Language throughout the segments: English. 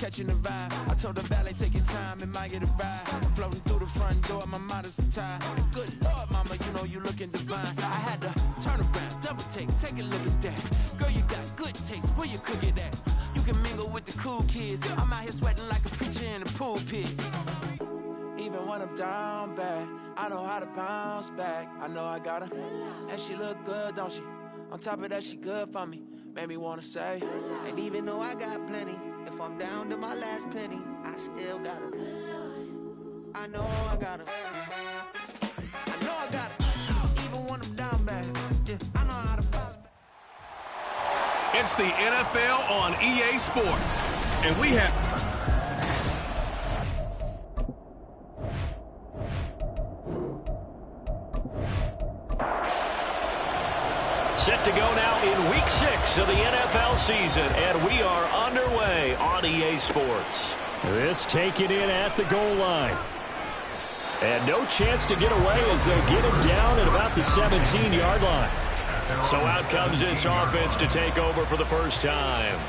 catching the vibe. I told the valet, take your time, it might get a ride. Floating through the front door, my modest attire. Good Lord, mama, you know you looking divine. I had to turn around, double take a look at that. Girl, you got good taste, where you cook it at? You can mingle with the cool kids. I'm out here sweating like a preacher in a pulpit. Even when I'm down bad, I know how to bounce back. I know I got her, and she look good, don't she? On top of that, she good for me. Made me wanna say, and even though I got plenty, if I'm down to my last penny, I still got her. I know I got her. I know I got her. Even when I'm down bad, yeah, I know how to bounce back. It's the NFL on EA Sports, and we have... Set to go now in Week 6 of the NFL season, and we are underway on EA Sports. This taken in at the goal line. And no chance to get away as they get him down at about the 17-yard line. So out comes this offense to take over for the first time.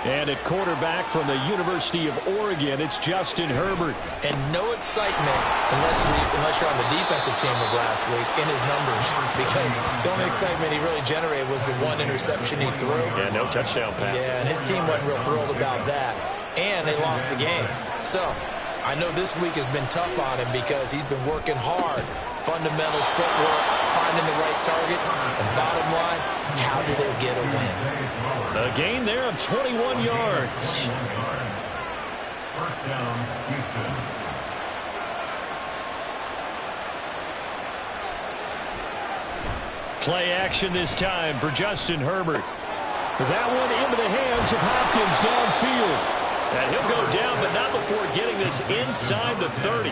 And at quarterback from the University of Oregon, it's Justin Herbert. And no excitement unless you're on the defensive team of last week in his numbers, because the only excitement he really generated was the one interception he threw. Yeah, no touchdown pass. Yeah, and his team wasn't real thrilled about that. And they lost the game. So I know this week has been tough on him because he's been working hard. Fundamentals, footwork, finding the right targets, and bottom line, how do they get a win? A gain there of 21 yards. First down, Houston. Play action this time for Justin Herbert. That one into the hands of Hopkins downfield. And he'll go down, but not before getting this inside the 30.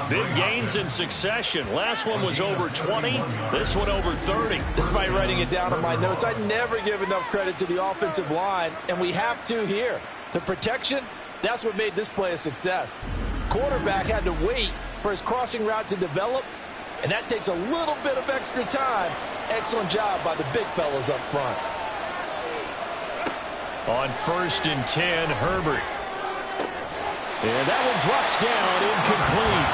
Big gains in succession. Last one was over 20. This one over 30. Despite writing it down on my notes, I never give enough credit to the offensive line, and we have to here. The protection, that's what made this play a success. Quarterback had to wait for his crossing route to develop, and that takes a little bit of extra time. Excellent job by the big fellas up front. On 1st and 10, Herbert. And that one drops down, incomplete.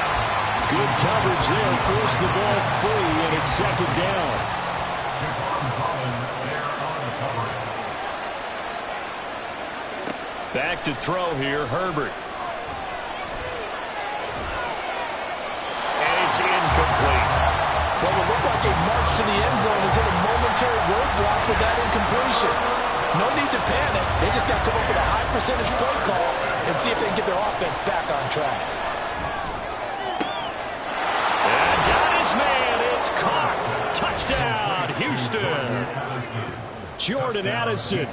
Good coverage there, forced the ball free, and it's second down. Back to throw here, Herbert. And it's incomplete. Well, it looked like a march to the end zone is in a momentary roadblock with that incompletion. No need to panic. They just got to come up with a high percentage play call and see if they can get their offense back on track. And got his man. It's caught. Touchdown, Houston. Jordan Addison,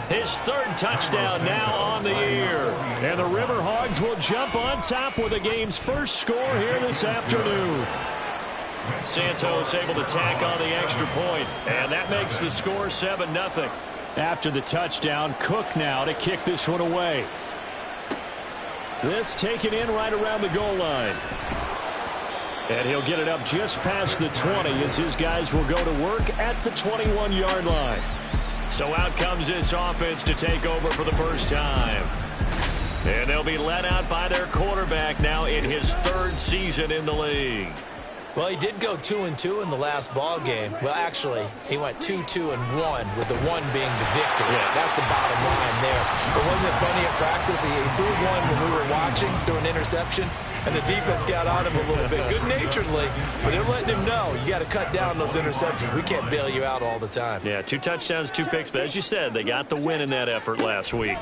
his 3rd touchdown now on the year. And the Riverhogs will jump on top with the game's first score here this afternoon. Santos able to tack on the extra point, and that makes the score 7-0. After the touchdown, Cook now to kick this one away. This taken in right around the goal line. And he'll get it up just past the 20 as his guys will go to work at the 21-yard line. So out comes this offense to take over for the first time. And they'll be led out by their quarterback now in his 3rd season in the league. Well, he did go 2-2 in the last ball game. Well, actually, he went 2-2-1, with the 1 being the victory. Yeah. That's the bottom line there. But wasn't it funny at practice? He threw one when we were watching, threw an interception, and the defense got on him a little bit, good-naturedly. But they're letting him know, you got to cut down those interceptions. We can't bail you out all the time. Yeah, 2 touchdowns, 2 picks. But as you said, they got the win in that effort last week.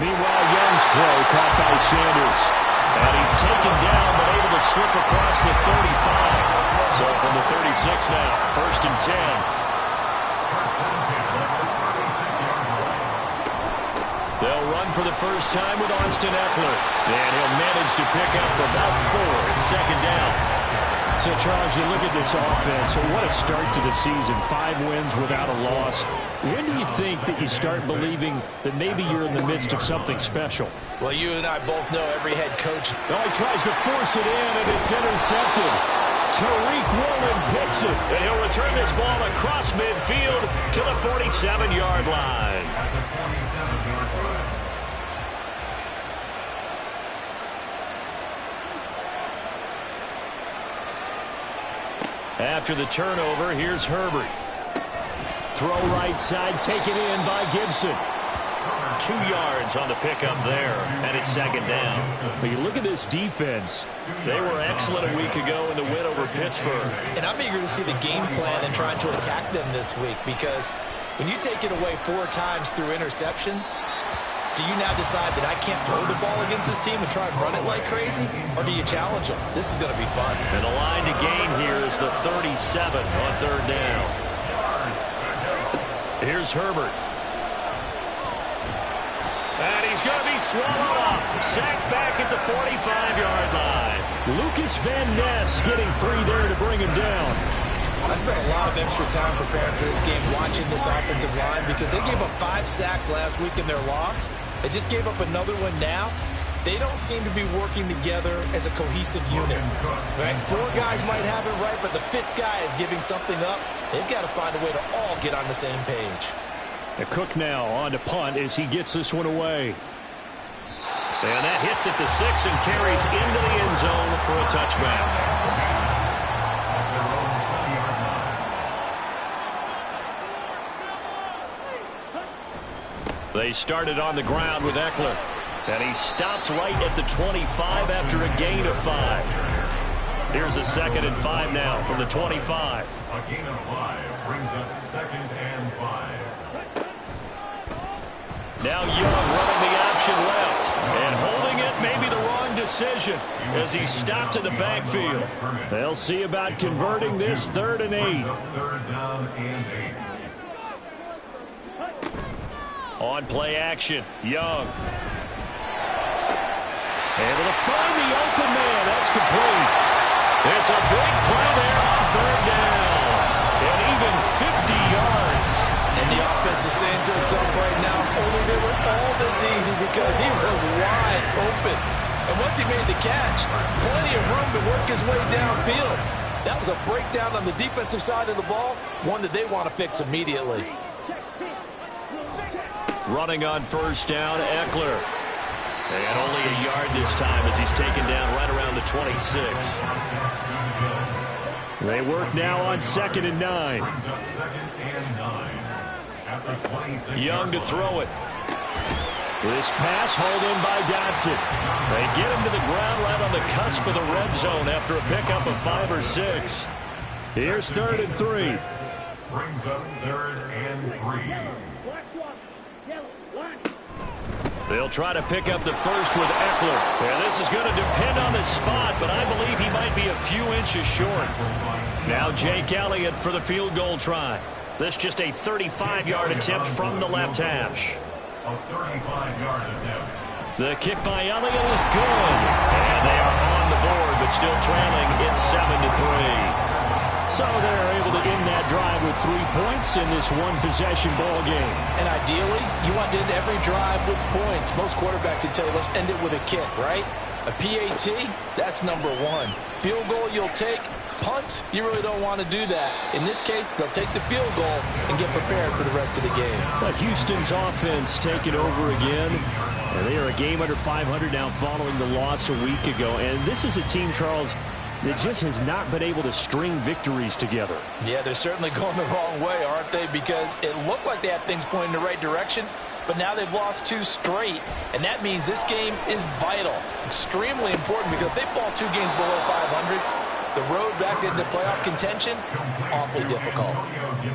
Meanwhile, Young's throw caught by Sanders. And he's taken down, but able to slip across the 35. So from the 36 now, 1st and 10. They'll run for the first time with Austin Eckler. And he'll manage to pick up about 4. It's 2nd down. So, Charles, you look at this offense, what a start to the season. 5 wins without a loss. When do you think that you start believing that maybe you're in the midst of something special? Well, you and I both know every head coach. Oh, he tries to force it in, and it's intercepted. Tariq Woolen picks it. And he'll return this ball across midfield to the 47-yard line. After the turnover, here's Herbert. Throw right side, taken in by Gibson. 2 yards on the pickup there, and it's second down. But you look at this defense. They were excellent a week ago in the win over Pittsburgh. And I'm eager to see the game plan and trying to attack them this week, because when you take it away 4 times through interceptions, do you now decide that I can't throw the ball against this team and try and run it like crazy? Or do you challenge them? This is going to be fun. And the line to gain here is the 37 on third down. Here's Herbert. And he's going to be swallowed up. Sacked back at the 45-yard line. Lucas Van Ness getting free there to bring him down. I spent a lot of extra time preparing for this game, watching this offensive line, because they gave up 5 sacks last week in their loss. They just gave up another one now. They don't seem to be working together as a cohesive unit. Right? 4 guys might have it right, but the 5th guy is giving something up. They've got to find a way to all get on the same page. Cook now on to punt as he gets this one away. And that hits at the 6 and carries into the end zone for a touchback. They started on the ground with Eckler. And he stopped right at the 25 after a gain of 5. Here's a 2nd and 5 now from the 25. A gain of 5 brings up 2nd and 5. Now Young running the option left. And holding it may be the wrong decision as he stopped in the backfield. They'll see about converting this 3rd and 8. 3rd down and 8. On play action, Young. Able to find the open man. That's complete. It's a big play there on 3rd down. And even 50 yards. And the offense is saying to itself right now, only they were all this easy because he was wide open. And once he made the catch, plenty of room to work his way downfield. That was a breakdown on the defensive side of the ball, one that they want to fix immediately. Running on 1st down, Eckler. And only a yard this time as he's taken down right around the 26. They work now on 2nd and 9. Young to throw it. This pass hauled in by Dotson. They get him to the ground right on the cusp of the red zone after a pickup of 5 or 6. Here's 3rd and 3. Brings up 3rd and 3. They'll try to pick up the first with Eckler. And this is going to depend on the spot, but I believe he might be a few inches short. Now Jake Elliott for the field goal try. This just a 35-yard attempt from the left hash. A 35-yard attempt. The kick by Elliott is good. And they are on the board, but still trailing. It's 7-3. So they're able to end that drive with 3 points in this one-possession ball game. And ideally, you want to end every drive with points. Most quarterbacks would tell you, let's end it with a kick, right? A PAT, that's number 1. Field goal you'll take. Punts, you really don't want to do that. In this case, they'll take the field goal and get prepared for the rest of the game. But Houston's offense taking over again. And they are a game under 500 now following the loss a week ago. And this is a team, Charles, that just has not been able to string victories together. Yeah, they're certainly going the wrong way, aren't they? Because it looked like they had things pointing in the right direction, but now they've lost 2 straight, and that means this game is vital, extremely important, because if they fall 2 games below 500, the road back into playoff contention, awfully difficult.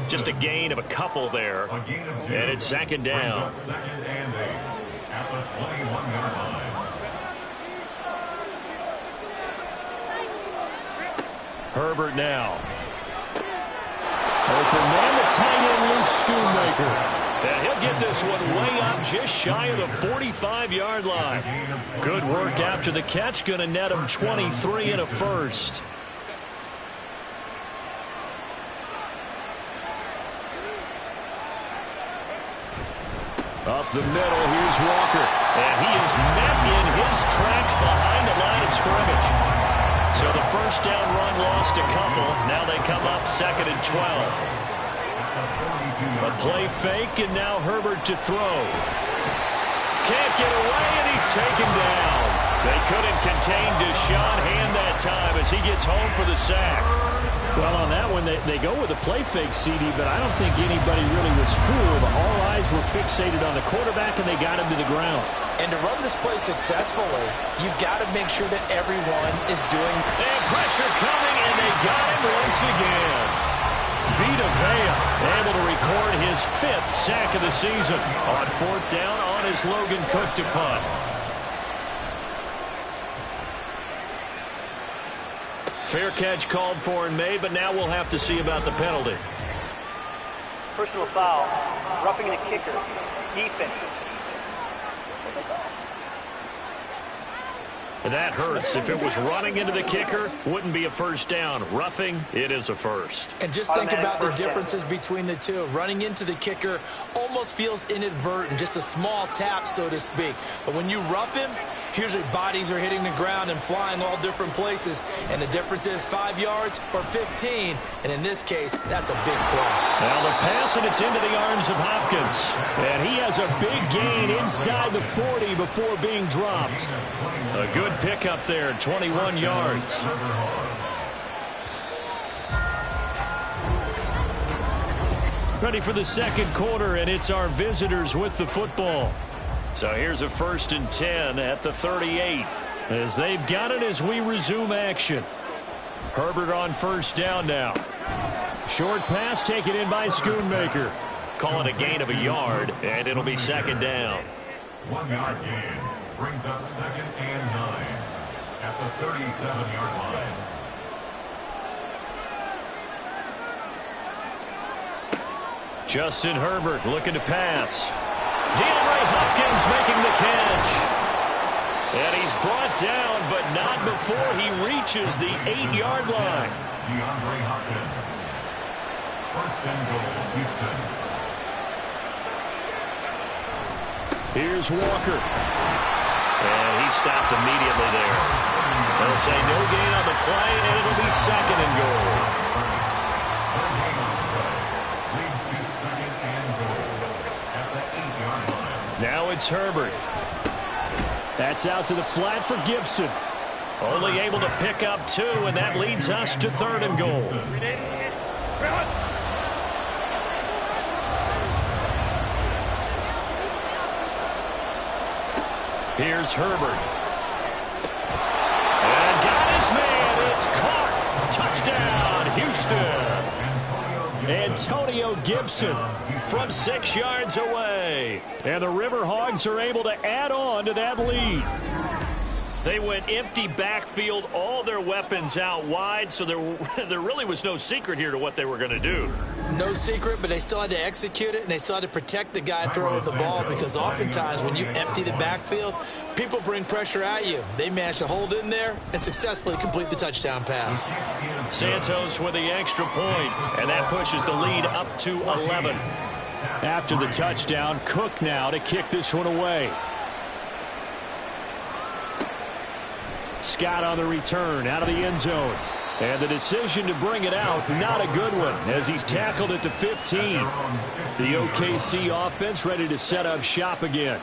Just a gain of a couple there, and it's 2nd down. 2nd and 8 at the 21-yard line. Herbert now. Open man, the tight end, Luke Schoonmaker. And he'll get this one way up just shy of the 45-yard line. Good work after the catch. Going to net him 23 and a first. Up the middle, here's Walker. And he is met in his tracks behind the line of scrimmage. So the first down run lost a couple. Now they come up 2nd and 12. A play fake, and now Herbert to throw. Can't get away, and he's taken down. They couldn't contain Deshaun Hand that time as he gets home for the sack. Well, on that one, they go with a play fake, CD, but I don't think anybody really was fooled. All eyes were fixated on the quarterback, and they got him to the ground. And to run this play successfully, you've got to make sure that everyone is doing... And pressure coming, and they got him once again. Vita Vea able to record his 5th sack of the season. On 4th down, on is Logan Cook to punt. Fair catch called for and made, but now we'll have to see about the penalty. Personal foul, roughing the kicker, defense. That hurts. If it was running into the kicker, wouldn't be a first down. Roughing, it is a first. And just think about the differences between the two. Running into the kicker almost feels inadvertent, just a small tap, so to speak. But when you rough him, usually bodies are hitting the ground and flying all different places. And the difference is 5 yards or 15. And in this case, that's a big play. Now the pass, and it's into the arms of Hopkins. And he has a big gain inside the 40 before being dropped. A good pickup there, 21 yards. Ready for the second quarter, and it's our visitors with the football. So here's a 1st and 10 at the 38. As they've got it as we resume action. Herbert on 1st down now. Short pass taken in by Schoonmaker. Call it a gain of a yard, and it'll be 2nd down. 1 yard gain brings up 2nd and 9 at the 37-yard line. Justin Herbert looking to pass. DeAndre Hopkins making the catch. And he's brought down, but not before he reaches the 8-yard line. DeAndre Hopkins. 1st and goal, Houston. Here's Walker. And he stopped immediately there. They'll say no gain on the play, and it'll be 2nd and goal. Leads to 2nd and goal at the 8-yard line. Now it's Herbert. That's out to the flat for Gibson. Only able to pick up 2, and that leads us to 3rd and goal. Here's Herbert. And got his man. It's caught. Touchdown, Houston. Antonio Gibson from 6 yards away. And the Riverhogs are able to add on to that lead. They went empty backfield, all their weapons out wide, so there really was no secret here to what they were going to do. No secret, but they still had to execute it, and they still had to protect the guy throwing the ball, because oftentimes when you empty the backfield, people bring pressure at you. They managed to hold in there and successfully complete the touchdown pass. Santos with the extra point, and that pushes the lead up to 11. After the touchdown, Cook now to kick this one away. Scott on the return out of the end zone. And the decision to bring it out, not a good one, as he's tackled at the 15. The OKC offense ready to set up shop again.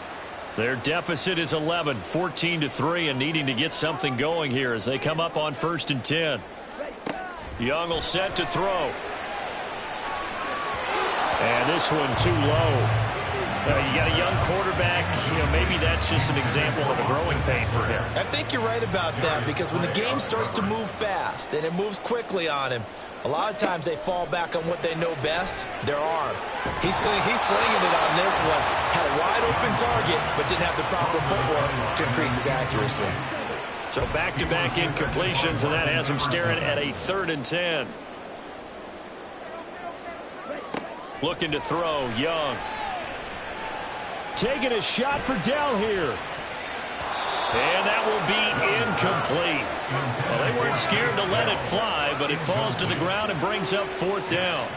Their deficit is 11, 14-3, and needing to get something going here as they come up on 1st and 10. Young will set to throw. And this one too low. You got a young quarterback, maybe that's just an example of a growing pain for him. I think you're right about that, because when the game starts to move fast and it moves quickly on him, a lot of times they fall back on what they know best, their arm. He's slinging it on this one. Had a wide open target, but didn't have the proper footwork to increase his accuracy. So back-to-back incompletions, and that has him staring at a 3rd and 10. Looking to throw, Young. Taking a shot for Dell here. And that will be incomplete. Well, they weren't scared to let it fly, but it falls to the ground and brings up 4th down.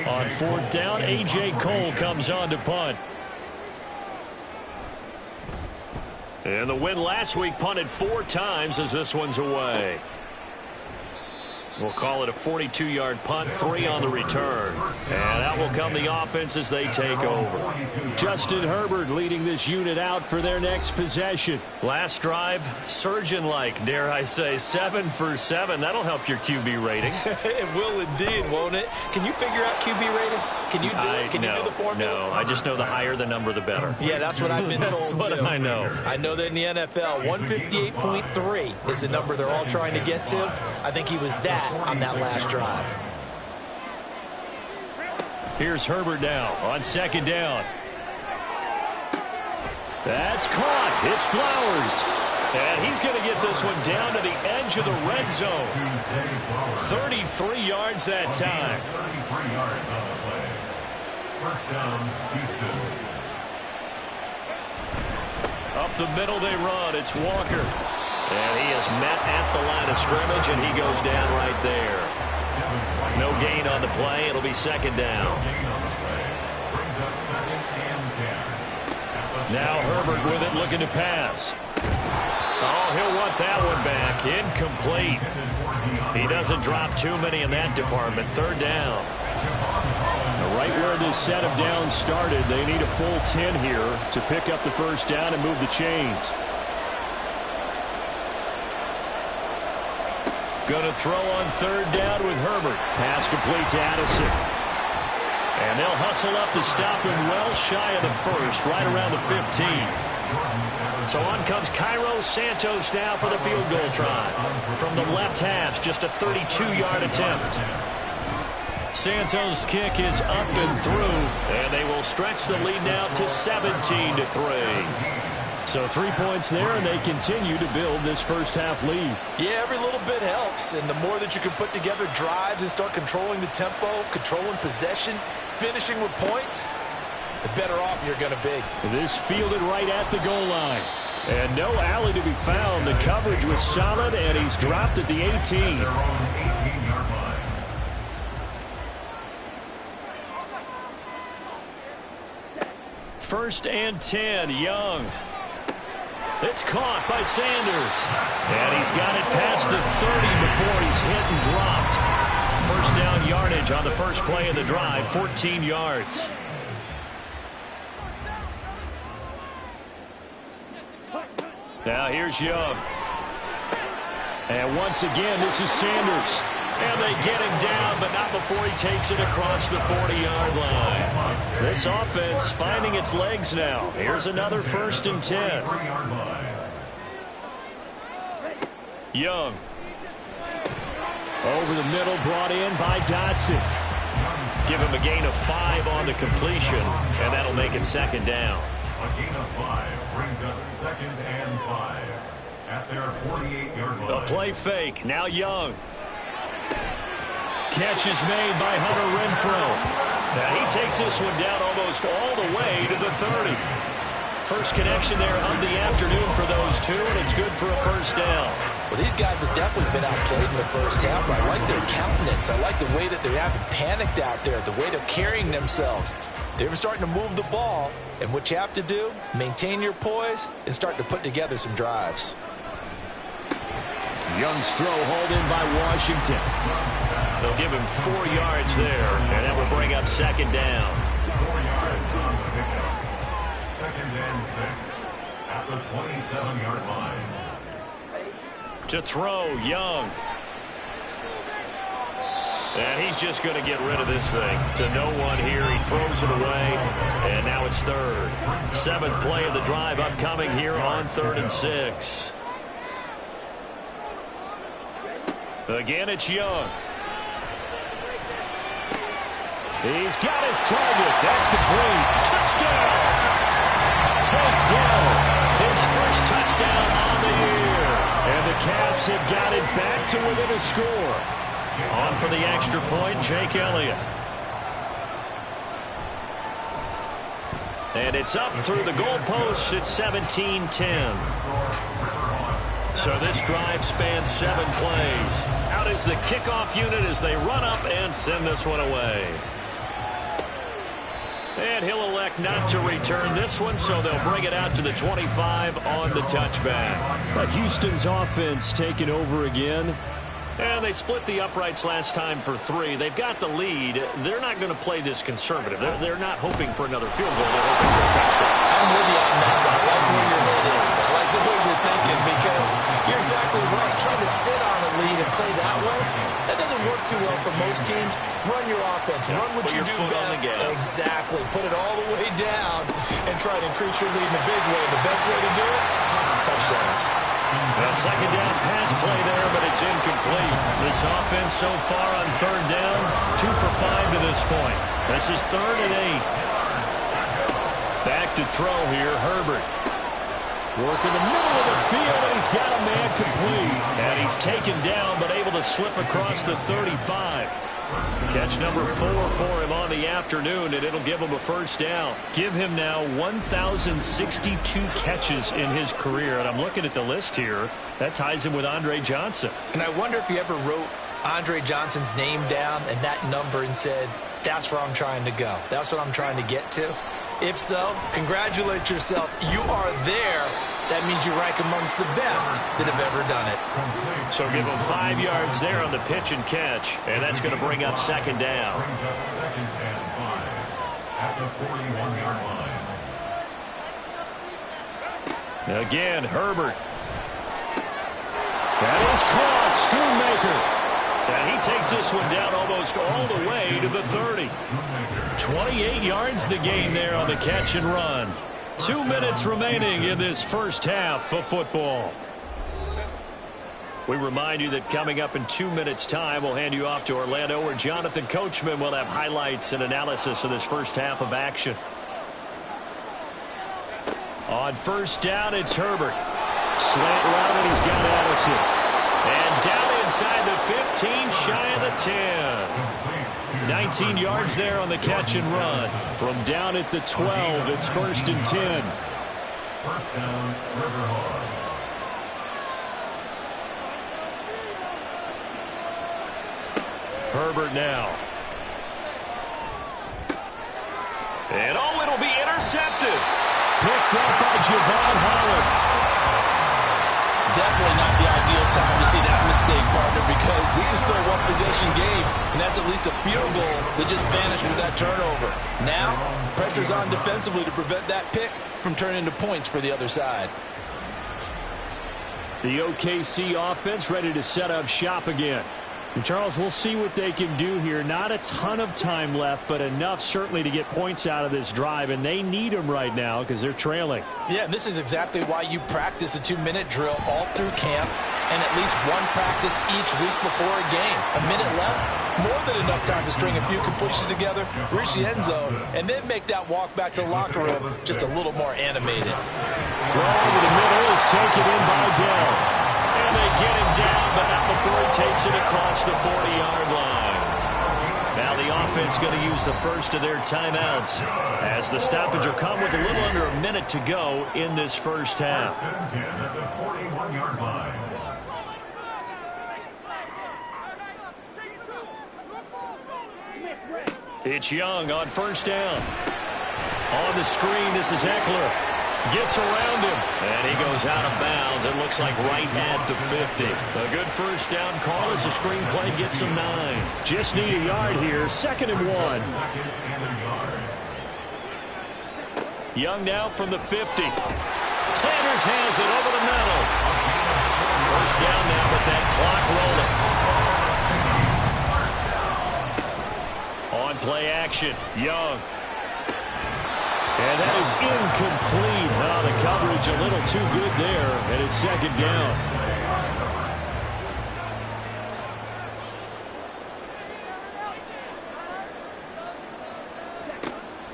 On 4th down, A.J. Cole comes on to punt. And the win last week punted 4 times as this one's away. We'll call it a 42-yard punt, 3 on the return. And out will come the offense as they take over. Justin Herbert leading this unit out for their next possession. Last drive, surgeon-like, dare I say, 7 for 7. That'll help your QB rating. It will indeed, won't it? Can you figure out QB rating? Can you do it? Can you do the formula? No, I just know the higher the number, the better. Yeah, that's what I've been told, That's what too. I know. I know that in the NFL, 158.3 is the number they're all trying to get to. I think he was that on that last drive. Here's Herbert now on second down. That's caught. It's Flowers. And he's going to get this one down to the edge of the red zone. 33 yards that time. 33 yards on the play. First down, Houston. Up the middle they run. It's Walker. And he is met at the line of scrimmage, and he goes down right there. No gain on the play. It'll be second down. Brings up second and 10. Now Herbert with it, looking to pass. Oh, he'll want that one back. Incomplete. He doesn't drop too many in that department. Third down. Right where this set of downs started, they need a full 10 here to pick up the first down and move the chains. Going to throw on third down with Herbert. Pass complete to Addison. And they'll hustle up to stop him well shy of the first, right around the 15. So on comes Cairo Santos now for the field goal try. From the left hash, just a 32-yard attempt. Santos' kick is up and through, and they will stretch the lead now to 17-3. So 3 points there, and they continue to build this first half lead. Yeah, every little bit helps, and the more that you can put together drives and start controlling the tempo, controlling possession, finishing with points, the better off you're going to be. This fielded right at the goal line. And no alley to be found. The coverage was solid, and he's dropped at the 18. Their own 18-yard line. First and 10, Young. It's caught by Sanders. And he's got it past the 30 before he's hit and dropped. First down yardage on the first play of the drive, 14 yards. Now here's Young. And once again, this is Sanders. And they get him down, but not before he takes it across the 40-yard line. This offense finding its legs now. Here's another first and 10. Young. Over the middle, brought in by Dotson. Give him a gain of 5 on the completion, and that'll make it second down. A gain of 5 brings up second and 5 at their 48-yard line. A play fake. Now Young. Catch is made by Hunter Renfrow. Now he takes this one down almost all the way to the 30. First connection there of the afternoon for those two, and it's good for a first down. Well, these guys have definitely been outplayed in the first half, but I like their countenance. I like the way that they haven't panicked out there, the way they're carrying themselves. They're starting to move the ball, and what you have to do, maintain your poise and start to put together some drives. Young's throw hauled in by Washington. They'll give him 4 yards there, and that will bring up second down. 4 yards on the pickup. Second and 6 at the 27-yard line. To throw, Young. And he's just going to get rid of this thing. To no one here. He throws it away, and now it's third. 7th play of the drive upcoming here on 3rd and 6. Again, it's Young. He's got his target. That's complete. Touchdown! Takedown. His first touchdown on the year. And the Cavs have got it back to within a score. On for the extra point, Jake Elliott. And it's up through the goalposts. It's 17-10. So this drive spans 7 plays. Out is the kickoff unit as they run up and send this one away. And he'll elect not to return this one, so they'll bring it out to the 25 on the touchback. But Houston's offense taking over again. And they split the uprights last time for 3. They've got the lead. They're not going to play this conservative. They're not hoping for another field goal. They're hoping for a touchdown. I'm with you on that one. I like where your head is. I like the way you're thinking because you're exactly right. Trying to sit on a lead and play that way, that doesn't work too well for most teams. Run your offense. Run what you do best. Exactly. Put it all the way down and try to increase your lead in a big way. The best way to do it, touchdowns. A second down pass play there, but it's incomplete. This offense so far on third down, 2 for 5 to this point. This is 3rd and 8. Back to throw here, Herbert. Working the middle of the field, and he's got a man complete. And he's taken down, but able to slip across the 35. Catch number 4 for him on the afternoon, and it'll give him a first down. Give him now 1,062 catches in his career. And I'm looking at the list here. That ties him with Andre Johnson. And I wonder if you ever wrote Andre Johnson's name down and that number and said, that's where I'm trying to go. That's what I'm trying to get to. If so, congratulate yourself. You are there. That means you rank amongst the best that have ever done it. So give him 5 yards there on the pitch and catch, and that's going to bring up second down. Brings up 2nd and 5 at the 41-yard line. Again, Herbert. That is caught. Schoonmaker. And he takes this one down almost all the way to the 30. 28 yards the gain there on the catch and run. 2 minutes remaining in this first half of football. We remind you that coming up in 2 minutes' time, we'll hand you off to Orlando, where Jonathan Coachman will have highlights and analysis of this first half of action. On first down, it's Herbert. Slant route, and he's got Addison. And down inside the 15, shy of the 10. 19 yards there on the catch and run. From down at the 12, it's 1st and 10. First down, Riverhawks. Herbert now. And oh, it'll be intercepted. Picked up by Javon Holland. Definitely not the ideal time to see that mistake, partner, because this is still a one-possession game, and that's at least a field goal that just vanished with that turnover. Now, pressure's on defensively to prevent that pick from turning into points for the other side. The OKC offense ready to set up shop again. And Charles, we'll see what they can do here. Not a ton of time left, but enough certainly to get points out of this drive, and they need them right now because they're trailing. Yeah, and this is exactly why you practice a 2-minute drill all through camp and at least one practice each week before a game. A minute left, more than enough time to string a few completions together, reach the end zone, and then make that walk back to the locker room just a little more animated. Throw over the middle is taken in by Dell. And they get him down, but not before he takes it across the 40-yard line. Now the offense going to use the first of their timeouts as the stoppage will come with a little under a minute to go in this first half. First and 10 at the 41-yard line. It's Young on first down. On the screen, this is Eckler. Gets around him, and he goes out of bounds. It looks like right at the 50. A good first down call as the screen play gets him 9. Just need a yard here. 2nd and 1. 2nd and a yard. Young now from the 50. Sanders has it over the middle. First down now with that clock rolling. On play action, Young. And that is incomplete. Oh, the coverage a little too good there, and it's 2nd down.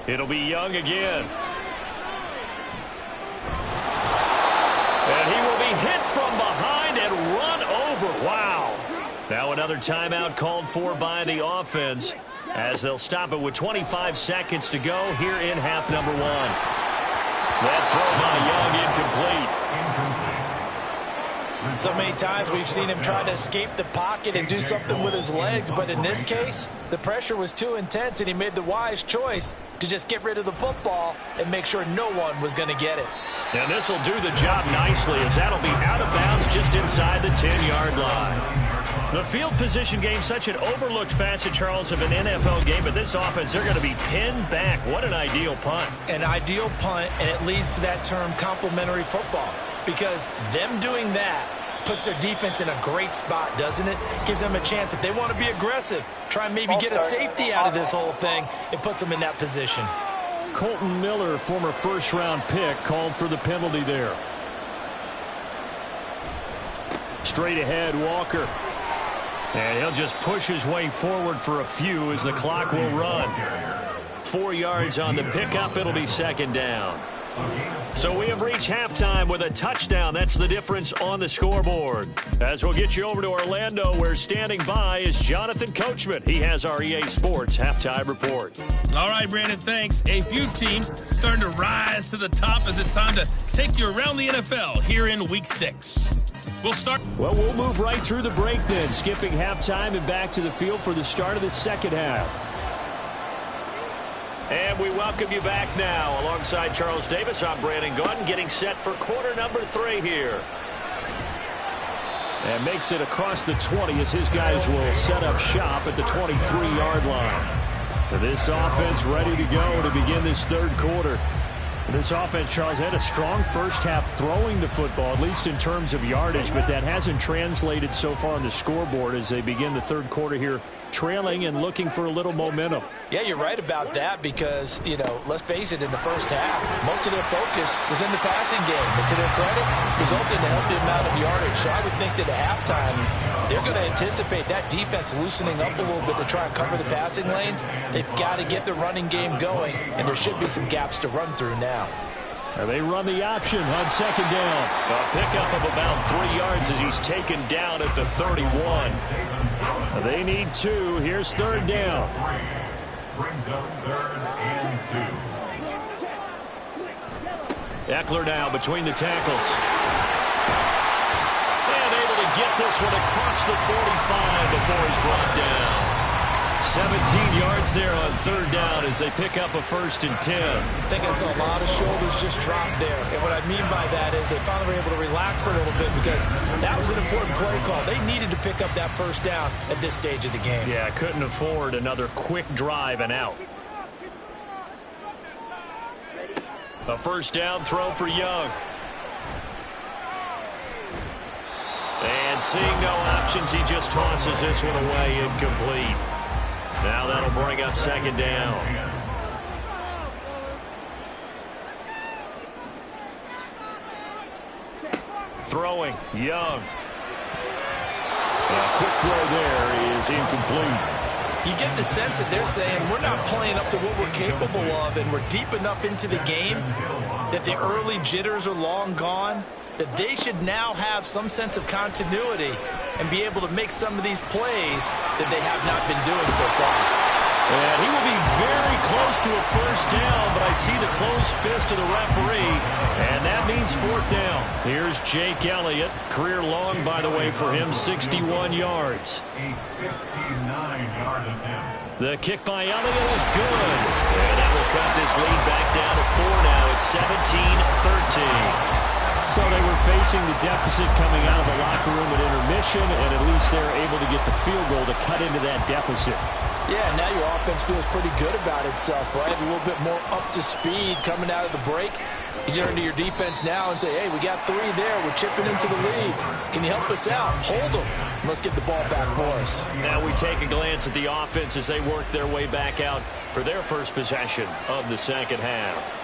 It'll be Young again. And he will be hit from behind and run over. Wow. Now another timeout called for by the offense, as they'll stop it with 25 seconds to go here in half number 1. That throw by Young incomplete. So many times we've seen him try to escape the pocket and do something with his legs, but in this case, the pressure was too intense and he made the wise choice to just get rid of the football and make sure no one was going to get it. And this will do the job nicely, as that'll be out of bounds just inside the 10-yard line. The field position game, such an overlooked facet, Charles, of an NFL game, but this offense, they're going to be pinned back. What an ideal punt. An ideal punt, and it leads to that term complementary football, because them doing that puts their defense in a great spot, doesn't it? Gives them a chance. If they want to be aggressive, try and maybe get a safety out of this whole thing, it puts them in that position. Colton Miller, former first-round pick, called for the penalty there. Straight ahead, Walker. And he'll just push his way forward for a few as the clock will run. 4 yards on the pickup. It'll be second down. So we have reached halftime with a touchdown. That's the difference on the scoreboard. As we'll get you over to Orlando, where standing by is Jonathan Coachman. He has our EA Sports halftime report. All right, Brandon, thanks. A few teams starting to rise to the top as it's time to take you around the NFL here in Week 6. We'll move right through the break then, skipping halftime and back to the field for the start of the second half. And we welcome you back now. Alongside Charles Davis, I'm Brandon Gaudin, getting set for quarter number 3 here. And makes it across the 20 as his guys will set up shop at the 23-yard line. This offense ready to go to begin this third quarter. This offense, Charles, had a strong first half throwing the football, at least in terms of yardage, but that hasn't translated so far on the scoreboard as they begin the third quarter here, trailing and looking for a little momentum. Yeah, you're right about that because, let's face it, in the first half, most of their focus was in the passing game. But to their credit, resulted in a healthy amount of yardage. So I would think that at halftime, they're going to anticipate that defense loosening up a little bit to try and cover the passing lanes. They've got to get the running game going, and there should be some gaps to run through now. And they run the option on second down. A pickup of about 3 yards as he's taken down at the 31. They need 2. Here's third down. Brings up 3rd and 2. Eckler now between the tackles. And able to get this one across the 45 before he's brought down. 17 yards there on third down as they pick up a 1st and 10. I think I saw a lot of shoulders just drop there. And what I mean by that is they finally were able to relax a little bit because that was an important play call. They needed to pick up that first down at this stage of the game. Yeah, couldn't afford another quick drive and out. A first down throw for Young. And seeing no options, he just tosses this one away, incomplete. Now that'll bring up second down. Throwing, Young. A quick throw there is incomplete. You get the sense that they're saying we're not playing up to what we're capable of, and we're deep enough into the game that the early jitters are long gone, that they should now have some sense of continuity and be able to make some of these plays that they have not been doing so far. And he will be very close to a first down, but I see the closed fist of the referee, and that means 4th down. Here's Jake Elliott. Career long, by the way, for him, 61 yards. A 59-yard attempt. The kick by Elliott is good. And that will cut this lead back down to 4 now. It's 17-13. So they were facing the deficit coming out of the locker room at intermission, and at least they're able to get the field goal to cut into that deficit. Yeah, now your offense feels pretty good about itself, right? A little bit more up to speed coming out of the break. You turn to your defense now and say, hey, we got 3 there. We're chipping into the lead. Can you help us out? Hold them. Let's get the ball back for us. Now we take a glance at the offense as they work their way back out for their first possession of the second half.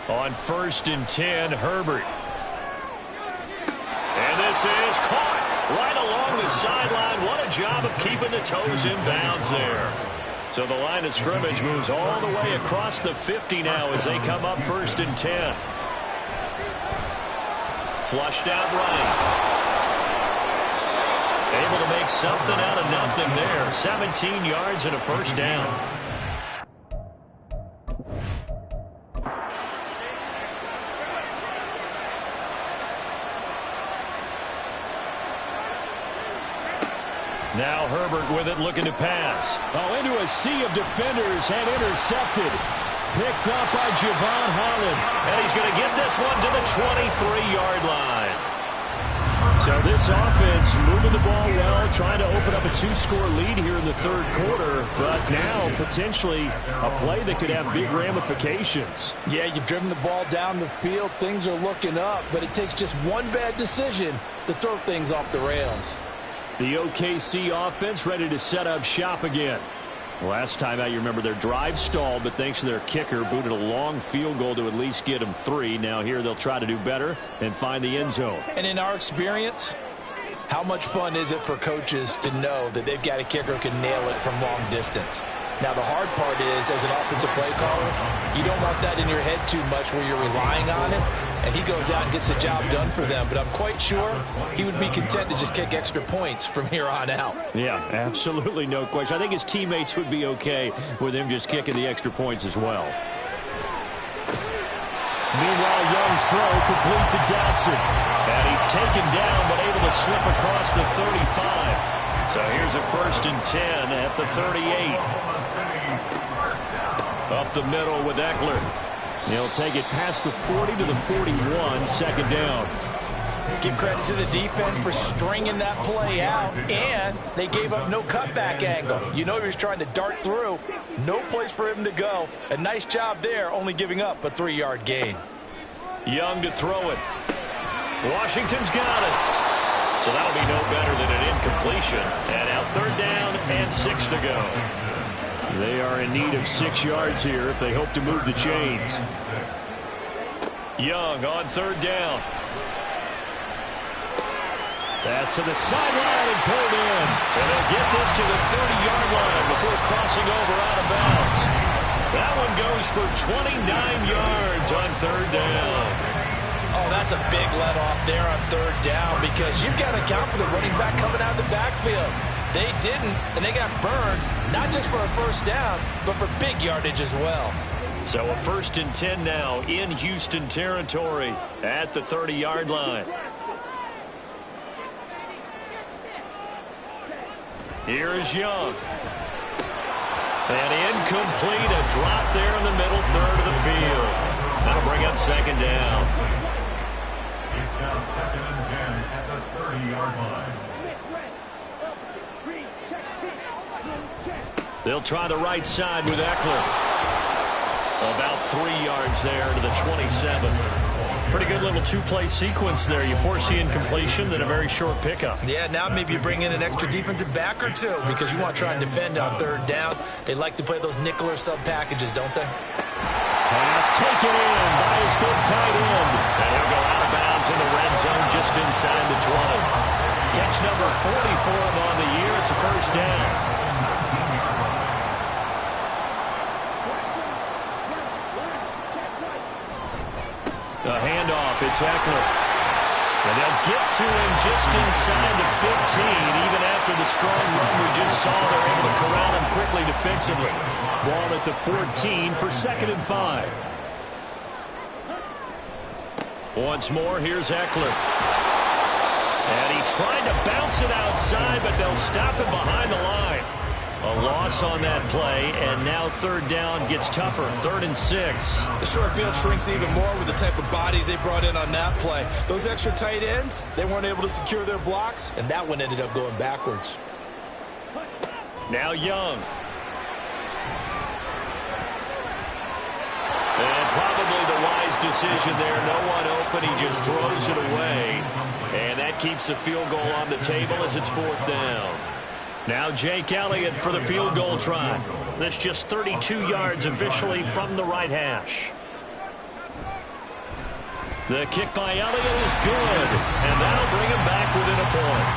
On 1st and 10, Herbert. And this is caught right along the sideline. What a job of keeping the toes in bounds there. So the line of scrimmage moves all the way across the 50 now as they come up 1st and 10. Flushed out running. Able to make something out of nothing there. 17 yards and a first down. Now Herbert with it, looking to pass. Oh, into a sea of defenders and intercepted. picked up by Javon Holland. And he's going to get this one to the 23-yard line. So this offense moving the ball well, trying to open up a 2-score lead here in the third quarter, but now potentially a play that could have big ramifications. Yeah, you've driven the ball down the field. Things are looking up, but it takes just one bad decision to throw things off the rails. The OKC offense ready to set up shop again. Last time out, you remember their drive stalled, but thanks to their kicker, booted a long field goal to at least get them 3. Now here they'll try to do better and find the end zone. And in our experience, how much fun is it for coaches to know that they've got a kicker who can nail it from long distance? Now, the hard part is, as an offensive play caller, you don't want that in your head too much where you're relying on it, and he goes out and gets the job done for them. But I'm quite sure he would be content to just kick extra points from here on out. Yeah, absolutely no question. I think his teammates would be okay with him just kicking the extra points as well. Meanwhile, Young's throw complete to Dotson. And he's taken down but able to slip across the 35. So here's a 1st and 10 at the 38. Up the middle with Eckler. He'll take it past the 40 to the 41, second down. Give credit to the defense for stringing that play out, and they gave up no cutback angle. You know he was trying to dart through. No place for him to go. A nice job there, only giving up a 3-yard gain. Young to throw it. Washington's got it. So that'll be no better than an incompletion. And now 3rd down and 6 to go. They are in need of 6 yards here if they hope to move the chains. Young on 3rd down. Pass to the sideline and pulled in. And they'll get this to the 30-yard line before crossing over out of bounds. That one goes for 29 yards on 3rd down. Oh, that's a big let-off there on 3rd down because you've got to account for the running back coming out of the backfield. They didn't, and they got burned, not just for a 1st down, but for big yardage as well. So a 1st and 10 now in Houston territory at the 30-yard line. Here is Young. And incomplete, a drop there in the middle 3rd of the field. That'll bring up 2nd down. It's now 2nd and 10 at the 30-yard line. They'll try the right side with Eckler. About 3 yards there to the 27. Pretty good little 2-play sequence there. You foresee incompletion, then a very short pickup. Yeah, now maybe you bring in an extra defensive back or two because you want to try and defend on 3rd down. They like to play those nickel or sub packages, don't they? Pass taken in by his big tight end. And he'll go out of bounds in the red zone just inside the 20. Catch number 40 for him on the year. It's a 1st down. A handoff. It's Eckler. And they'll get to him just inside the 15. Even after the strong run we just saw, they're able to corral him quickly defensively. Ball at the 14 for 2nd and 5. Once more, here's Eckler. And he tried to bounce it outside, but they'll stop him behind the line. A loss on that play, and now 3rd down gets tougher. 3rd and 6. The short field shrinks even more with the type of bodies they brought in on that play. Those extra tight ends, they weren't able to secure their blocks, and that one ended up going backwards. Now Young. And probably the wise decision there. No one open. He just throws it away. And that keeps the field goal on the table as it's 4th down. Now Jake Elliott for the field goal try. This just 32 yards officially from the right hash. The kick by Elliott is good, and that'll bring him back within a point.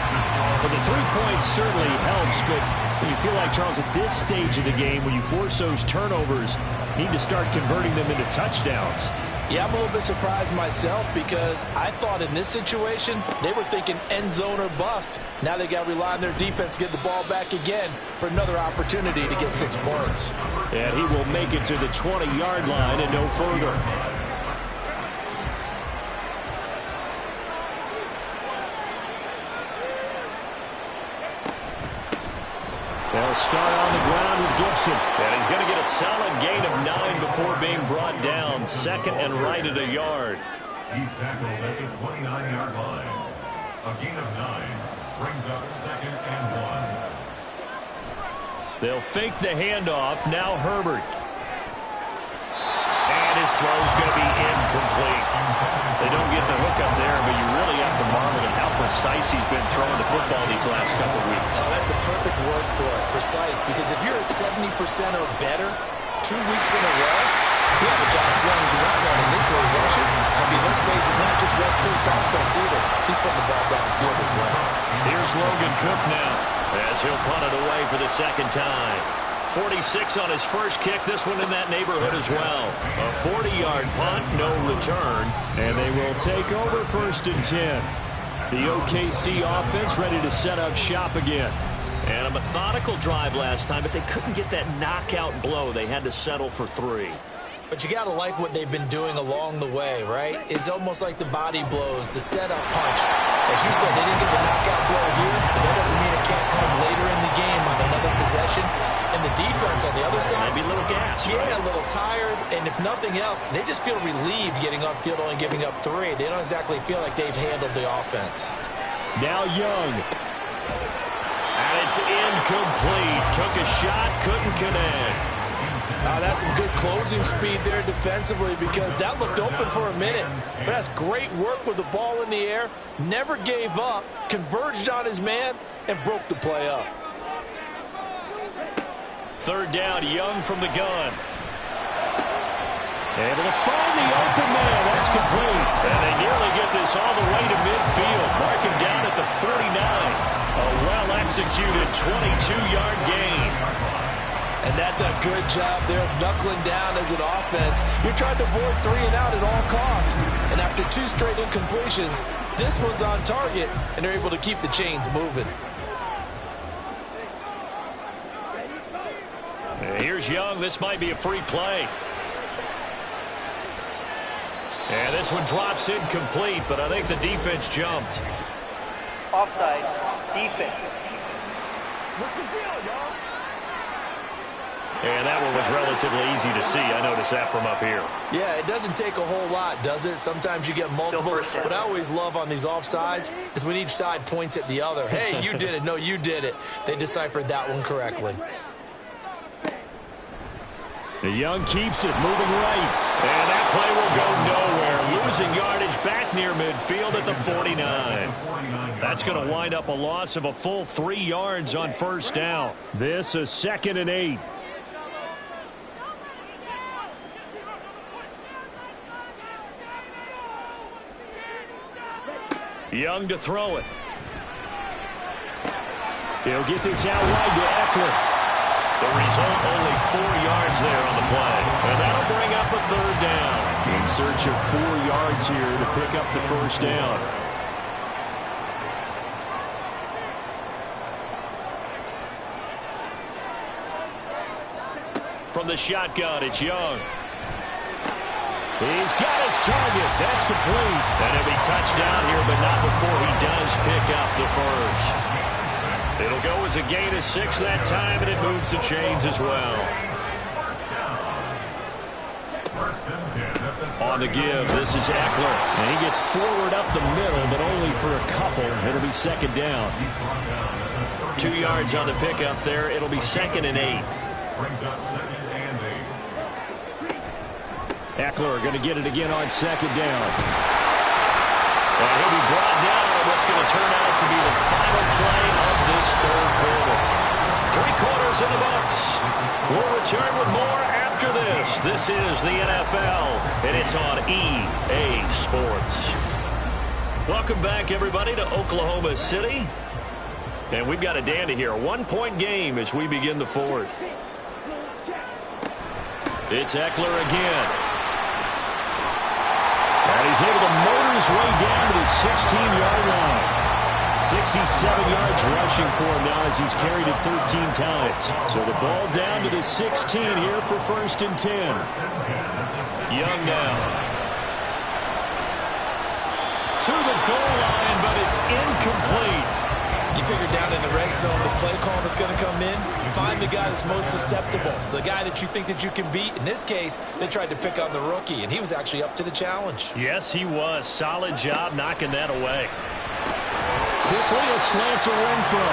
Well, the 3 points certainly helps, but you feel like, Charles, at this stage of the game, when you force those turnovers, you need to start converting them into touchdowns. Yeah, I'm a little bit surprised myself because I thought in this situation they were thinking end zone or bust. Now they got to rely on their defense, get the ball back again for another opportunity to get 6 points. And he will make it to the 20-yard line and no further. They'll start on the ground with Gibson. And he's going to get a solid gain of 9 before being brought down. Second and right at a yard. He's tackled at the 29-yard line. A gain of 9 brings up second and 1. They'll fake the handoff. Now Herbert. And his throw's going to be incomplete. They don't get the hook up there, but you really have to marvel at how precise he's been throwing the football these last couple of weeks. Oh, that's the perfect word for it, precise, because if you're at 70% or better 2 weeks in a row, you have a job as long as you want one in this league, won't you? I mean, let's face it's not just West Coast offense either. He's putting the ball downfield as well. Here's Logan Cook now, as he'll punt it away for the second time. 46 on his first kick, this one in that neighborhood as well. A 40-yard punt, no return. And they will take over 1st and 10. The OKC offense ready to set up shop again. And a methodical drive last time, but they couldn't get that knockout blow. They had to settle for 3. But you got to like what they've been doing along the way, right? It's almost like the body blows, the setup punch. As you said, they didn't get the knockout blow here, but that doesn't mean it can't come later in the game on another possession. And the defense on the other side, maybe a little gas. Yeah, right? a little tired. And if nothing else, they just feel relieved getting upfield, only giving up 3. They don't exactly feel like they've handled the offense. Now Young. And it's incomplete. Took a shot, couldn't connect. That's some good closing speed there defensively, because that looked open for a minute. But that's great work with the ball in the air. Never gave up, converged on his man, and broke the play up. 3rd down, Young from the gun. Able to find the open man. That's complete. And they nearly get this all the way to midfield. Mark him down at the 49. A well-executed 22-yard gain. And that's a good job there of knuckling down as an offense. You're trying to avoid 3 and out at all costs. And after 2 straight incompletions, this one's on target, and they're able to keep the chains moving. Here's Young. This might be a free play. And this one drops incomplete, but I think the defense jumped. Offside. Defense. What's the deal, y'all? And that one was relatively easy to see. I noticed that from up here. Yeah, it doesn't take a whole lot, does it? Sometimes you get multiples. What I always love on these offsides is when each side points at the other. Hey, you did it. No, you did it. They deciphered that one correctly. The Young keeps it, moving right. And that play will go nowhere. Losing yardage back near midfield at the 49. That's going to wind up a loss of a full 3 yards on 1st down. This is 2nd and 8. Young to throw it. He'll get this out wide to Eckler. The result, only 4 yards there on the play. And that'll bring up a 3rd down. In search of 4 yards here to pick up the 1st down. From the shotgun, it's Young. He's got his target. That's complete. And he'll be touchdown here, but not before he does pick up the 1st. It'll go as a gain of 6 that time, and it moves the chains as well. On the give, this is Eckler. And he gets forward up the middle, but only for a couple. It'll be 2nd down. 2 yards on the pickup there. It'll be 2nd and 8. Brings up 2nd and 8. Eckler going to get it again on 2nd down. And he'll be brought down on what's going to turn out to be the final play of this 3rd quarter. 3 quarters in the books. We'll return with more after this. This is the NFL, and it's on EA Sports. Welcome back, everybody, to Oklahoma City. And we've got a dandy here. A 1-point game as we begin the 4th. It's Eckler again. And he's able to motor his way down to the 16-yard line. 67 yards rushing for him now as he's carried it 13 times. So the ball down to the 16 here for 1st and 10. Young now. To the goal line, but it's incomplete. You figure down in the red zone, the play call that's going to come in, find the guy that's most susceptible. It's the guy that you think that you can beat. In this case, they tried to pick on the rookie, and he was actually up to the challenge. Yes, he was. Solid job knocking that away. Quickly a slant to Renfro.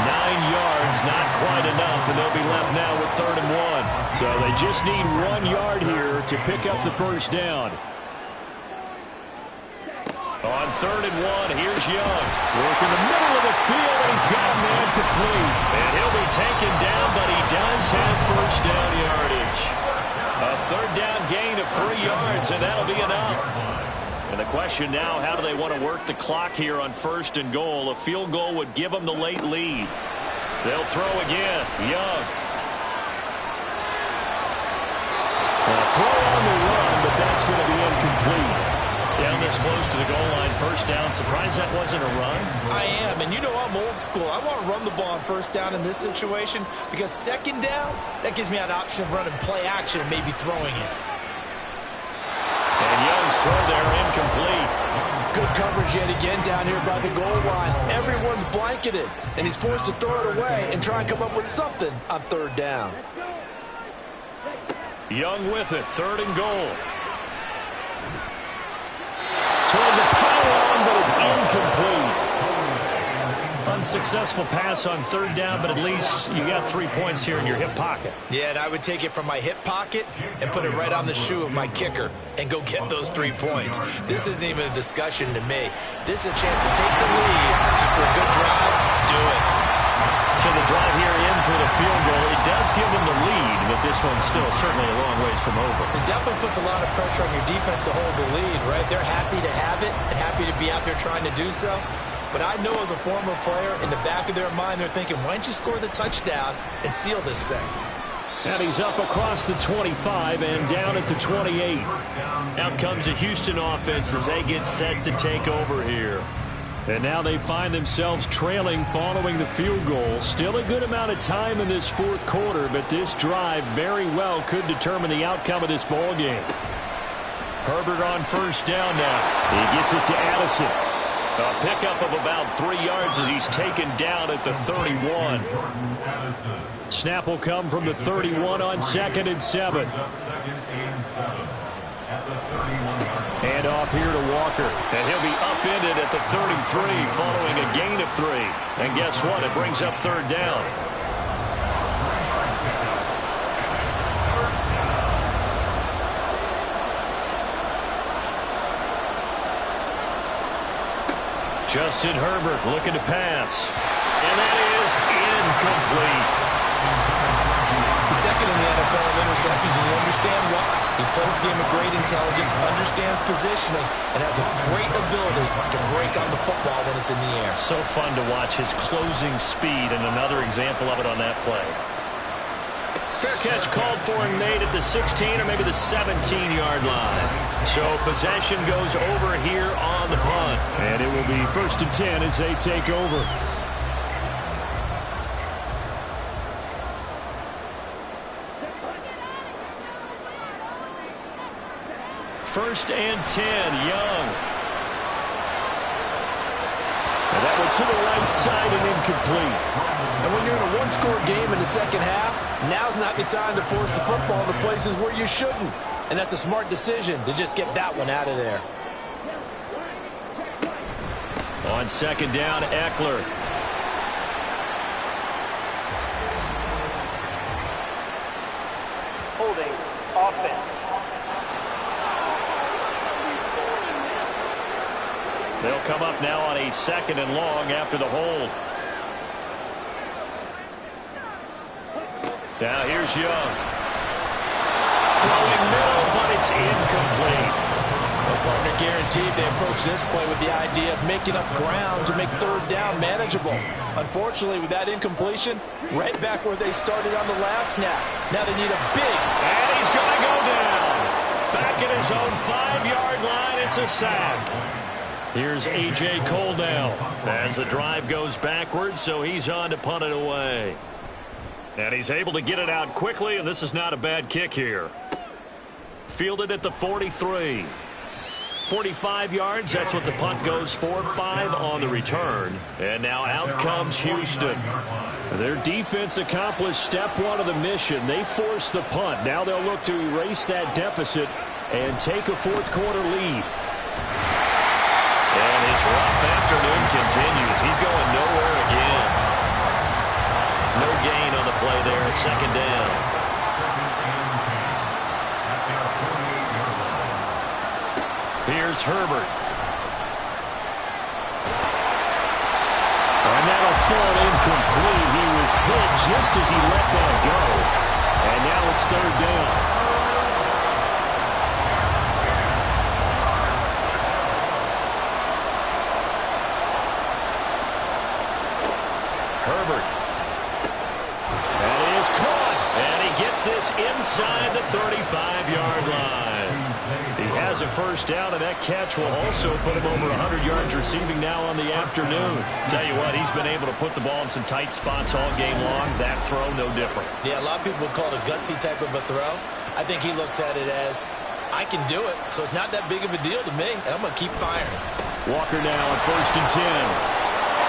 9 yards, not quite enough, and they'll be left now with 3rd and 1. So they just need 1 yard here to pick up the first down. On 3rd and 1, here's Young. Work in the middle of the field, and he's got a man complete. And he'll be taken down, but he does have first down yardage. A 3rd down gain of 3 yards, and that'll be enough. And the question now, how do they want to work the clock here on 1st and goal? A field goal would give them the late lead. They'll throw again. Young. A throw on the run, but that's going to be incomplete. Down this close to the goal line, first down. Surprised that wasn't a run? I am, and you know I'm old school. I want to run the ball on first down in this situation because 2nd down, that gives me an option of running play action and maybe throwing it. And Young's throw there incomplete. Good coverage yet again down here by the goal line. Everyone's blanketed, and he's forced to throw it away and try and come up with something on 3rd down. Young with it, 3rd and goal. Trying to pile on, but it's incomplete. Unsuccessful pass on 3rd down, but at least you got 3 points here in your hip pocket. Yeah, and I would take it from my hip pocket and put it right on the shoe of my kicker and go get those 3 points. This isn't even a discussion to me. This is a chance to take the lead after a good drive. Do it. So the drive here ends with a field goal. It does give them the lead, but this one's still certainly a long ways from over. It definitely puts a lot of pressure on your defense to hold the lead, right? They're happy to have it and happy to be out there trying to do so. But I know as a former player, in the back of their mind, they're thinking, why don't you score the touchdown and seal this thing? And he's up across the 25 and down at the 28. Out comes the Houston offense as they get set to take over here. And now they find themselves trailing following the field goal. Still a good amount of time in this 4th quarter, but this drive very well could determine the outcome of this ball game. Herbert on first down now. He gets it to Addison. A pickup of about 3 yards as he's taken down at the 31. Snap will come from the 31 on 2nd and 7. And off here to Walker. And he'll be upended at the 33 following a gain of 3. And guess what? It brings up 3rd down. Justin Herbert looking to pass. And that is incomplete. He's 2nd in the NFL in interceptions, and you understand why. He plays the game with great intelligence, understands positioning, and has a great ability to break on the football when it's in the air. So fun to watch his closing speed, and another example of it on that play. Fair catch called for and made at the 16 or maybe the 17-yard line. So possession goes over here on the punt. And it will be 1st and 10 as they take over. First and 10, Young. And that one to the right side and incomplete. And when you're in a one-score game in the 2nd half, now's not the time to force the football to places where you shouldn't. And that's a smart decision to just get that one out of there. On 2nd down, Eckler. Holding offense. They'll come up now on a 2nd and long after the hold. Now here's Young. Throwing middle, but it's incomplete. The partner guaranteed they approach this play with the idea of making up ground to make 3rd down manageable. Unfortunately, with that incompletion, right back where they started on the last snap. Now they need a big. And he's going to go down. Back at his own 5-yard line, it's a sack. Here's A.J. Cole now as the drive goes backwards, so he's on to punt it away. And he's able to get it out quickly, and this is not a bad kick here. Fielded at the 43. 45 yards. That's what the punt goes for. 5 on the return. And now out comes Houston. Their defense accomplished step 1 of the mission. They forced the punt. Now they'll look to erase that deficit and take a fourth-quarter lead. And his rough afternoon continues. He's going nowhere again. No gain on the play there. Second down. Here's Herbert. And that'll fall incomplete. He was hit just as he let that go. And now it's third down. Herbert. That is caught. And he gets this inside the 35-yard line. He has a first down, and that catch will also put him over 100 yards receiving now on the afternoon. Tell you what, he's been able to put the ball in some tight spots all game long. That throw, no different. Yeah, a lot of people would call it a gutsy type of a throw. I think he looks at it as, I can do it, so it's not that big of a deal to me, and I'm going to keep firing. Walker now at 1st and 10.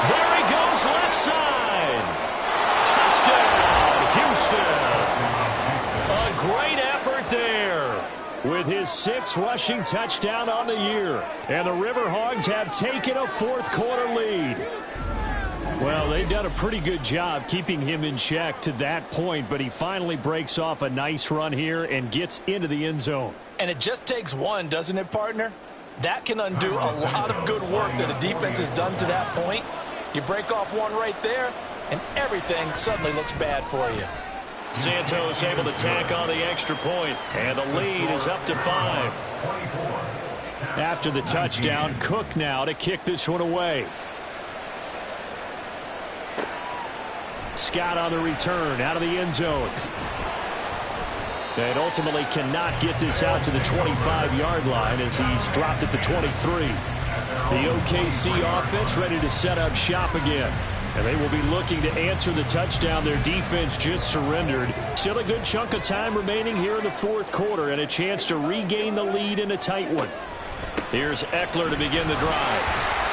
There he goes, left side. Touchdown, Houston. A great effort there. With his 6th rushing touchdown on the year. And the Riverhogs have taken a fourth-quarter lead. Well, they've done a pretty good job keeping him in check to that point, but he finally breaks off a nice run here and gets into the end zone. And it just takes one, doesn't it, partner? That can undo a lot of good work that a defense has done to that point. You break off one right there, and everything suddenly looks bad for you. Santos able to tack on the extra point, and the lead is up to 5. After the touchdown, Cook now to kick this one away. Scott on the return out of the end zone. And ultimately cannot get this out to the 25-yard line as he's dropped at the 23. The OKC offense ready to set up shop again. And they will be looking to answer the touchdown their defense just surrendered. Still a good chunk of time remaining here in the fourth quarter and a chance to regain the lead in a tight one. Here's Eckler to begin the drive.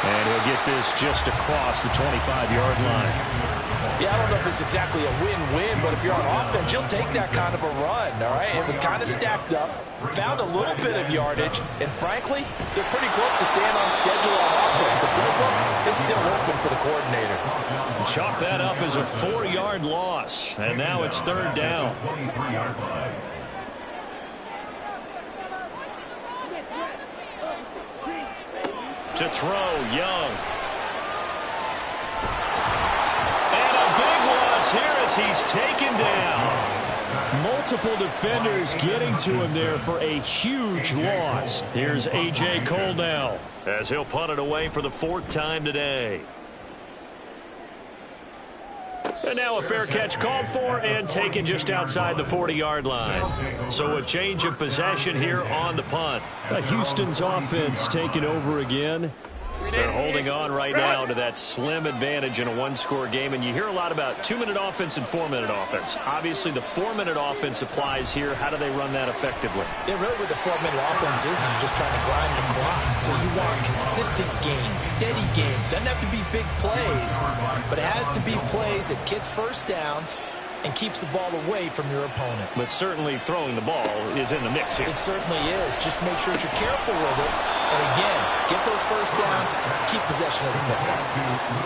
And he'll get this just across the 25-yard line. Yeah, I don't know if it's exactly a win-win, but if you're on offense, you'll take that kind of a run, all right? It was kind of stacked up, found a little bit of yardage, and frankly, they're pretty close to staying on schedule on offense. The playbook is still open for the coordinator. Chalk that up as a 4-yard loss, and now it's third down. To throw, Young. Here as he's taken down. Multiple defenders getting to him there for a huge loss. Here's A.J. Cole now as he'll punt it away for the 4th time today. And now a fair catch called for and taken just outside the 40-yard line. So a change of possession here on the punt. Houston's offense taking over again. They're holding on right now to that slim advantage in a one-score game. And you hear a lot about 2-minute offense and 4-minute offense. Obviously, the 4-minute offense applies here. How do they run that effectively? Yeah, really what the 4-minute offense is just trying to grind the clock. So you want consistent gains, steady gains. Doesn't have to be big plays, but it has to be plays that gets first downs and keeps the ball away from your opponent. But certainly throwing the ball is in the mix here. It certainly is. Just make sure that you're careful with it. And again, get those first downs, keep possession of the football.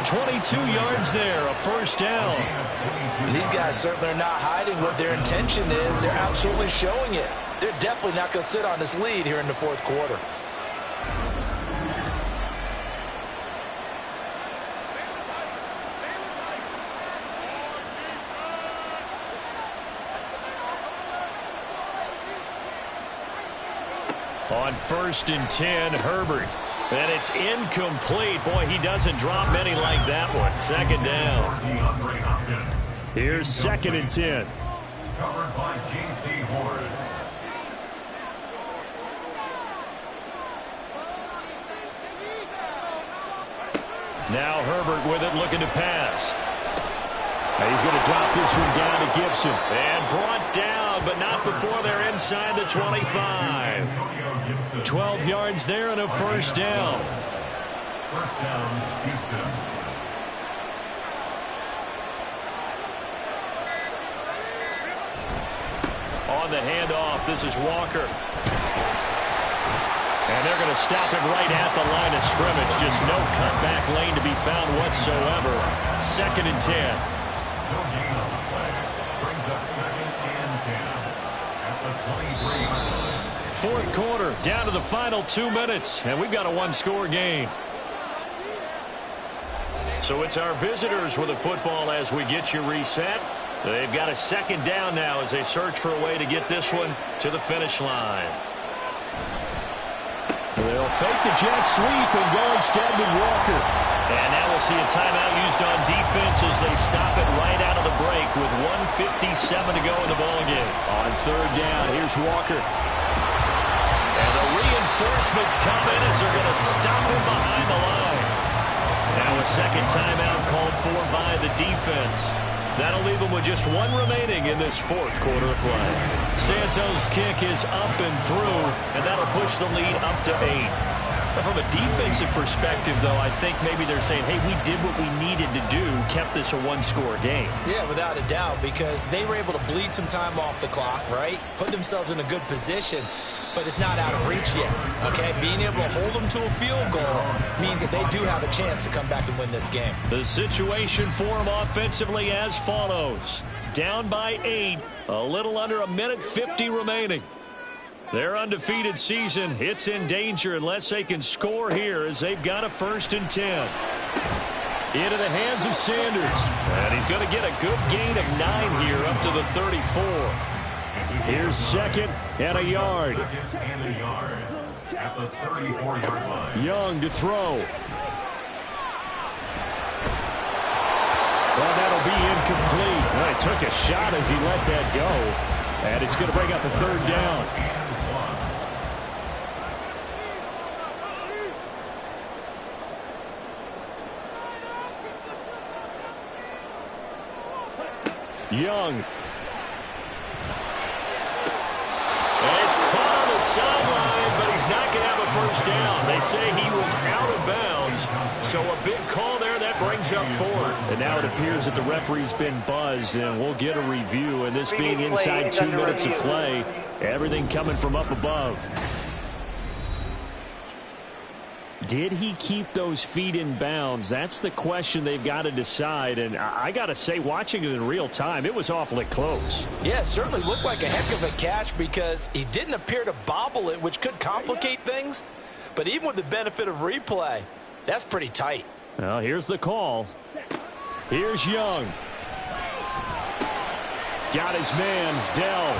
22 yards there, a first down. And these guys certainly are not hiding what their intention is. They're absolutely showing it. They're definitely not going to sit on this lead here in the fourth quarter. On 1st and 10, Herbert. And it's incomplete. Boy, he doesn't drop many like that one. 2nd down. Here's 2nd and 10. Covered by J.C. Horn. Now Herbert with it, looking to pass. He's going to drop this one down to Gibson. And brought down, but not before they're inside the 25. 12 yards there and a first down. First down, Houston. On the handoff, this is Walker. And they're going to stop him right at the line of scrimmage. Just no cutback lane to be found whatsoever. 2nd and 10. No gain on the play. Brings up 2nd and 10 at the 23. 4th quarter, down to the final 2 minutes, and we've got a one-score game. So it's our visitors with the football as we get you reset. They've got a 2nd down now as they search for a way to get this one to the finish line. They'll fake the jet sweep and go instead with Walker. And now we'll see a timeout used on defense as they stop it right out of the break with 1:57 to go in the ballgame. On 3rd down, here's Walker. And the reinforcements come in as they're going to stop him behind the line. Now a 2nd timeout called for by the defense. That'll leave them with just 1 remaining in this 4th quarter of play. Santos' kick is up and through, and that'll push the lead up to 8. But from a defensive perspective, though, I think maybe they're saying, hey, we did what we needed to do, kept this a one-score game. Yeah, without a doubt, because they were able to bleed some time off the clock, right? Put themselves in a good position, but it's not out of reach yet, okay? Being able to hold them to a field goal means that they do have a chance to come back and win this game. The situation for them offensively as follows. Down by 8, a little under 1:50 remaining. Their undefeated season, it's in danger unless they can score here as they've got a 1st and 10. Into the hands of Sanders. And he's going to get a good gain of 9 here up to the 34. Here's 2nd and a yard. 2nd and a yard at the 34-yard line. Young to throw. Well, that'll be incomplete. Well, he took a shot as he let that go. And it's going to bring up a 3rd down. Young. And he's caught on the sideline, but he's not going to have a first down. They say he was out of bounds, so a big call there that brings up 4th. And now it appears that the referee's been buzzed, and we'll get a review. And this being inside 2 minutes of play, everything coming from up above. Did he keep those feet in bounds? That's the question they've got to decide. And I got to say, watching it in real time, it was awfully close. Yeah, it certainly looked like a heck of a catch because he didn't appear to bobble it, which could complicate things. But even with the benefit of replay, that's pretty tight. Well, here's the call. Here's Young. Got his man, Dell.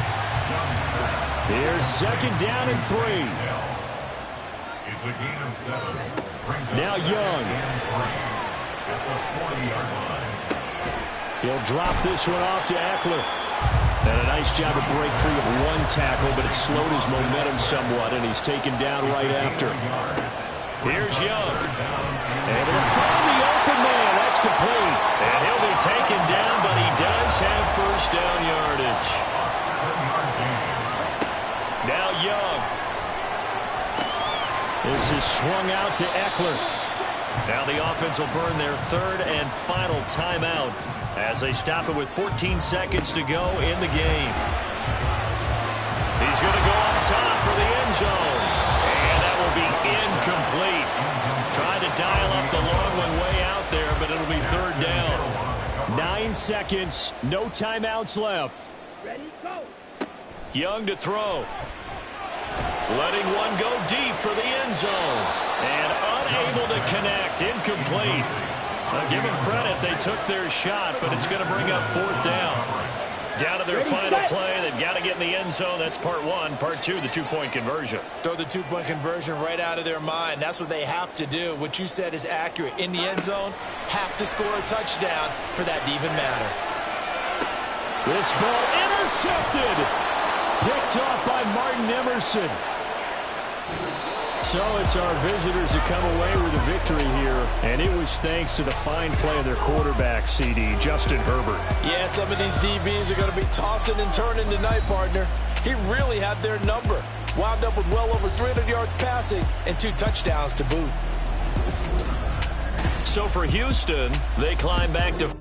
Here's 2nd down and 3. It's a gain of 7. Now Young. At the 40-yard line. He'll drop this one off to Eckler. And a nice job to break free of 1 tackle, but it slowed his momentum somewhat, and he's taken down right after. Here's Young. Able to find the open man. That's complete. And he'll be taken down, but he does have first down yardage. Now Young. This is swung out to Eckler. Now the offense will burn their 3rd and final timeout as they stop it with 14 seconds to go in the game. He's going to go up top for the end zone. And that will be incomplete. Trying to dial up the long one way out there, but it'll be 3rd down. 9 seconds, no timeouts left. Young to throw. Letting one go deep for the end zone. And unable to connect. Incomplete. I'll give them credit. They took their shot, but it's going to bring up 4th down. Down to their final play. They've got to get in the end zone. That's part 1. Part 2, the 2-point conversion. Throw the 2-point conversion right out of their mind. That's what they have to do. What you said is accurate. In the end zone, have to score a touchdown for that to even matter. This ball intercepted. Picked off by Martin Emerson. So it's our visitors who come away with a victory here, and it was thanks to the fine play of their quarterback, CD, Justin Herbert. Yeah, some of these DBs are going to be tossing and turning tonight, partner. He really had their number. Wound up with well over 300 yards passing and 2 touchdowns to boot. So for Houston, they climb back to